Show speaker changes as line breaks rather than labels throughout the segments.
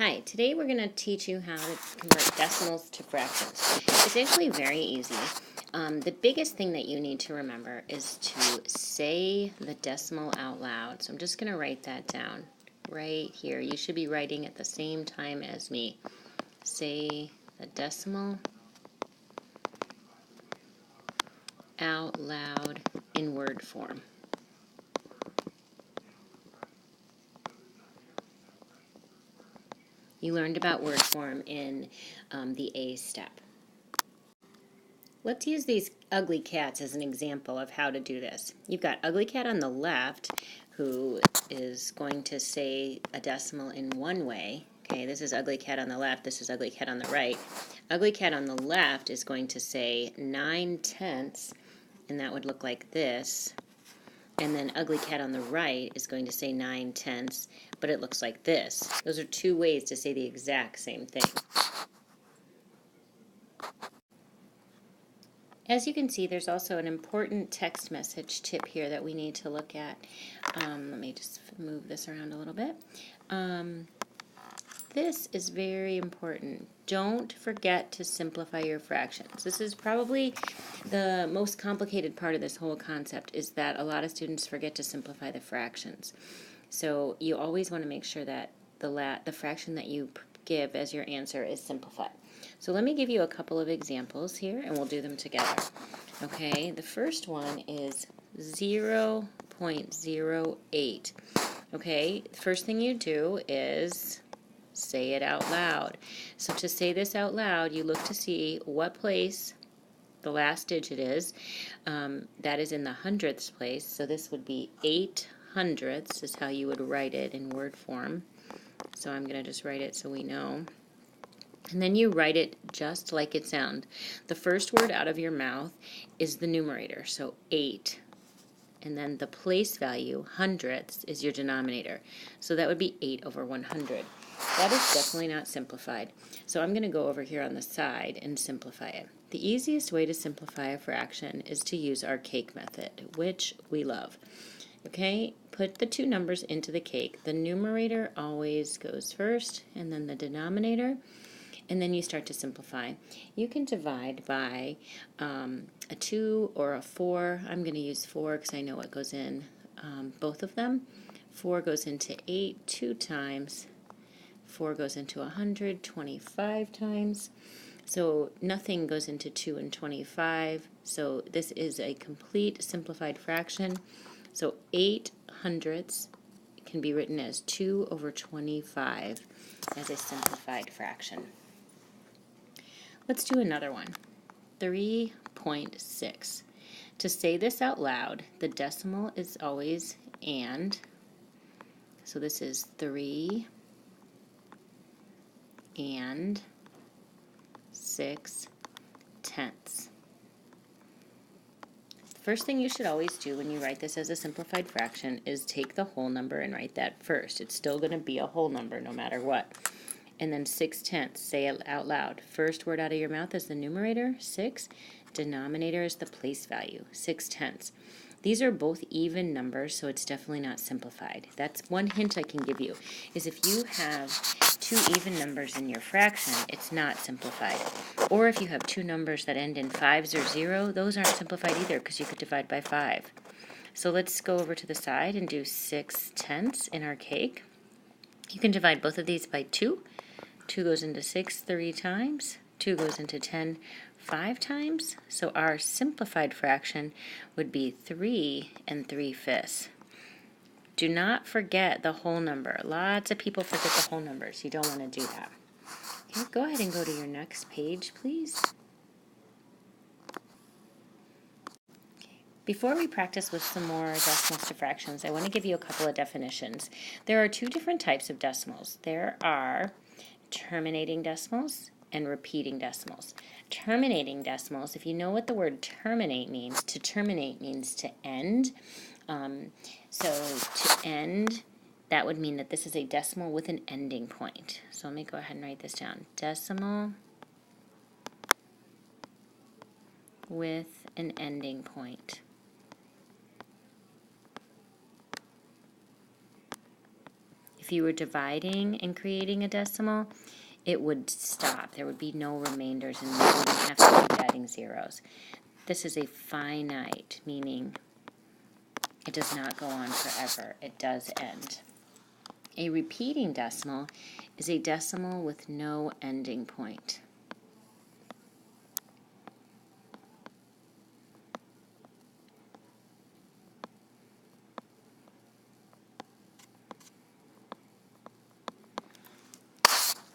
Hi, today we're going to teach you how to convert decimals to fractions. It's actually very easy. The biggest thing that you need to remember is to say the decimal out loud. So I'm just going to write that down right here. You should be writing at the same time as me. Say the decimal out loud in word form. You learned about word form in the A step. Let's use these ugly cats as an example of how to do this. You've got ugly cat on the left who is going to say a decimal in one way. Okay, this is ugly cat on the left, this is ugly cat on the right. Ugly cat on the left is going to say 9/10, and that would look like this. And then ugly cat on the right is going to say 9/10, but it looks like this. Those are two ways to say the exact same thing. As you can see, there's also an important text message tip here that we need to look at. Let me just move this around a little bit. This is very important. Don't forget to simplify your fractions. This is probably the most complicated part of this whole concept, is that a lot of students forget to simplify the fractions. So you always want to make sure that the fraction that you give as your answer is simplified. So let me give you a couple of examples here, and we'll do them together. Okay, the first one is 0.08. Okay, the first thing you do is say it out loud. So to say this out loud, you look to see what place the last digit is. That is in the hundredths place, so this would be 8/100ths is how you would write it in word form. So I'm going to just write it so we know. And then you write it just like it sounds. The first word out of your mouth is the numerator, so 8. And then the place value, hundredths, is your denominator. So that would be 8/100. That is definitely not simplified. So I'm going to go over here on the side and simplify it. The easiest way to simplify a fraction is to use our cake method, which we love. Okay, put the two numbers into the cake. The numerator always goes first, and then the denominator, and then you start to simplify. You can divide by a 2 or a 4. I'm going to use 4 because I know what goes in both of them. 4 goes into 8 2 times. 4 goes into 100 25 times. So nothing goes into 2 and 25. So this is a complete simplified fraction. So 8/100ths can be written as 2/25 as a simplified fraction. Let's do another one. 3.6. To say this out loud, the decimal is always and. So this is 3 and 6/10. First thing you should always do when you write this as a simplified fraction is take the whole number and write that first. It's still going to be a whole number no matter what. And then 6/10, say it out loud. First word out of your mouth is the numerator, 6. Denominator is the place value, 6/10. These are both even numbers, so it's definitely not simplified. That's one hint I can give you, is if you have two even numbers in your fraction, it's not simplified. Or if you have two numbers that end in 5s or 0, those aren't simplified either because you could divide by 5. So let's go over to the side and do 6/10 in our cake. You can divide both of these by 2. 2 goes into 6 3 times. 2 goes into 10 5 times. So our simplified fraction would be 3 3/5. Do not forget the whole number. Lots of people forget the whole numbers. You don't want to do that. Okay, go ahead and go to your next page, please. Before we practice with some more decimals to fractions, I want to give you a couple of definitions. There are two different types of decimals. There are terminating decimals and repeating decimals. Terminating decimals, if you know what the word terminate means, to terminate means to end. So to end, that would mean that this is a decimal with an ending point. So let me go ahead and write this down. Decimal with an ending point. If if you were dividing and creating a decimal, it would stop. There would be no remainders, and you wouldn't have to keep adding zeros. This is a finite, meaning it does not go on forever. It does end. A repeating decimal is a decimal with no ending point.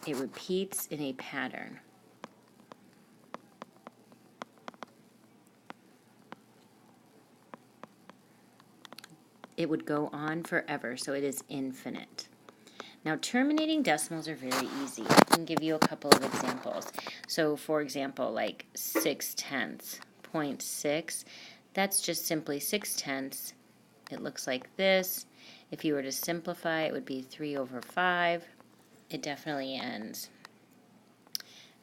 It repeats in a pattern. It would go on forever, so it is infinite. Now, terminating decimals are very easy. I can give you a couple of examples. So, for example, like 6/10, 0.6, that's just simply 6/10. It looks like this. If you were to simplify, it would be 3/5. It definitely ends.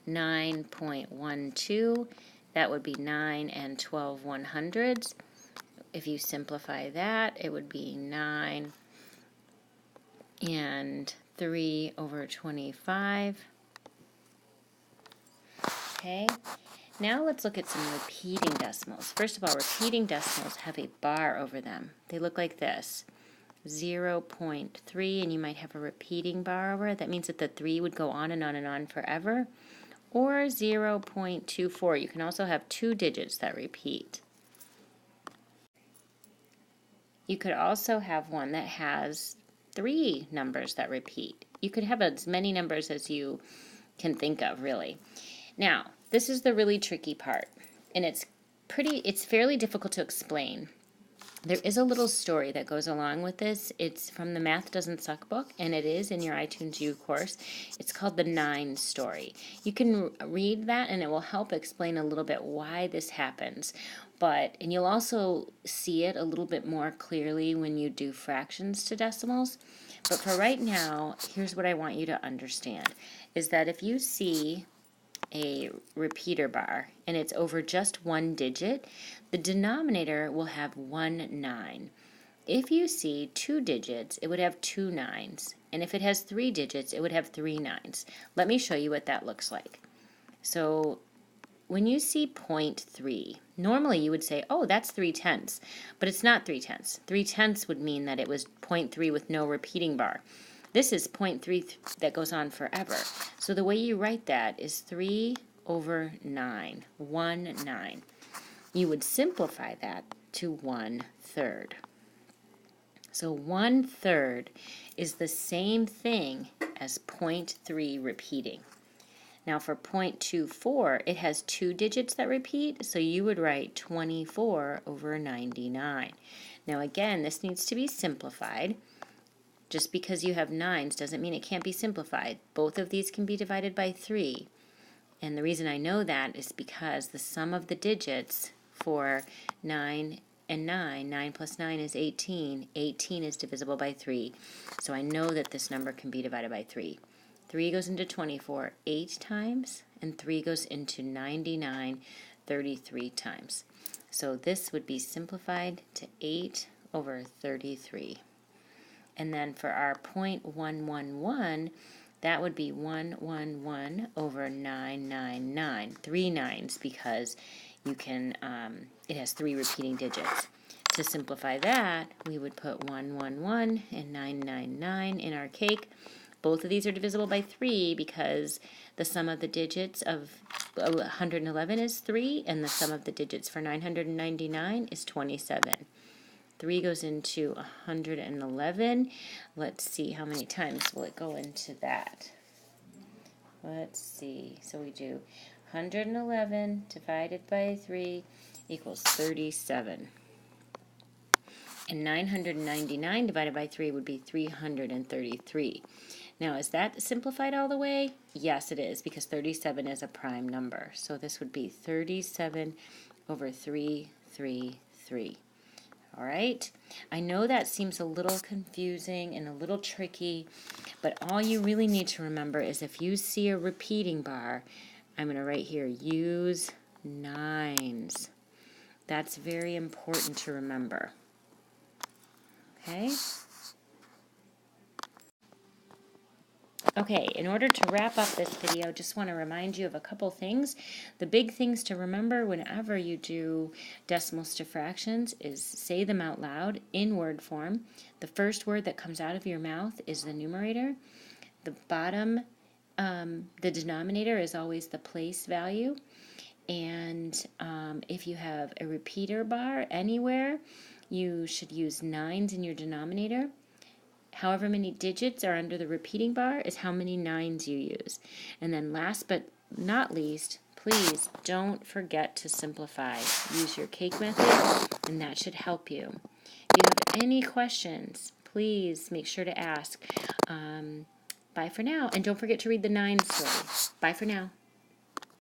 9.12, that would be 9 and 12/100ths. If you simplify that, it would be 9 and 3/25. Okay, now let's look at some repeating decimals. First of all, repeating decimals have a bar over them. They look like this. 0.3, and you might have a repeating bar over it. That means that the 3 would go on and on and on forever. Or 0.24. You can also have 2 digits that repeat. You could also have one that has 3 numbers that repeat. You could have as many numbers as you can think of, really. Now, this is the really tricky part, and it's fairly difficult to explain. There is a little story that goes along with this. It's from the Math Doesn't Suck book, and it is in your iTunes U course. It's called the 9 story. You can read that, and it will help explain a little bit why this happens. And you'll also see it a little bit more clearly when you do fractions to decimals. But for right now, here's what I want you to understand, is that if you see a repeater bar and it's over just one digit, the denominator will have 1 9. If you see 2 digits, it would have 2 9s. And if it has 3 digits, it would have 3 9s. Let me show you what that looks like. So when you see 0.3, normally you would say, oh, that's 3/10, but it's not 3/10. 3/10 would mean that it was 0.3 with no repeating bar. This is 0.3 that goes on forever. So the way you write that is 3/9, 1 9. You would simplify that to 1/3. So 1/3 is the same thing as 0.3 repeating. Now for 0.24, it has 2 digits that repeat, so you would write 24/99. Now again, this needs to be simplified. Just because you have 9s doesn't mean it can't be simplified. Both of these can be divided by 3. And the reason I know that is because the sum of the digits for 9 and 9, 9 plus 9 is 18. 18 is divisible by 3. So I know that this number can be divided by 3. 3 goes into 24 8 times, and 3 goes into 99 33 times. So this would be simplified to 8/33. And then for our 0.111, that would be 111/999. 3 9s because you can, it has 3 repeating digits. To simplify that, we would put 111 and 999 in our cake. Both of these are divisible by 3 because the sum of the digits of 111 is 3, and the sum of the digits for 999 is 27. 3 goes into 111. Let's see, how many times will it go into that? Let's see. So we do 111 divided by 3 equals 37. And 999 divided by 3 would be 333. Now, is that simplified all the way? Yes, it is, because 37 is a prime number. So this would be 37/333. All right, I know that seems a little confusing and a little tricky, but all you really need to remember is if you see a repeating bar, I'm going to write here, use 9s. That's very important to remember. Okay? Okay, in order to wrap up this video, just want to remind you of a couple things. The big things to remember whenever you do decimals to fractions is say them out loud in word form. The first word that comes out of your mouth is the numerator. The bottom, the denominator is always the place value. And if you have a repeater bar anywhere, you should use 9s in your denominator. However many digits are under the repeating bar is how many 9s you use. And then last but not least, please don't forget to simplify. Use your cake method, and that should help you. If you have any questions, please make sure to ask. Bye for now, and don't forget to read the 9 story. Bye for now.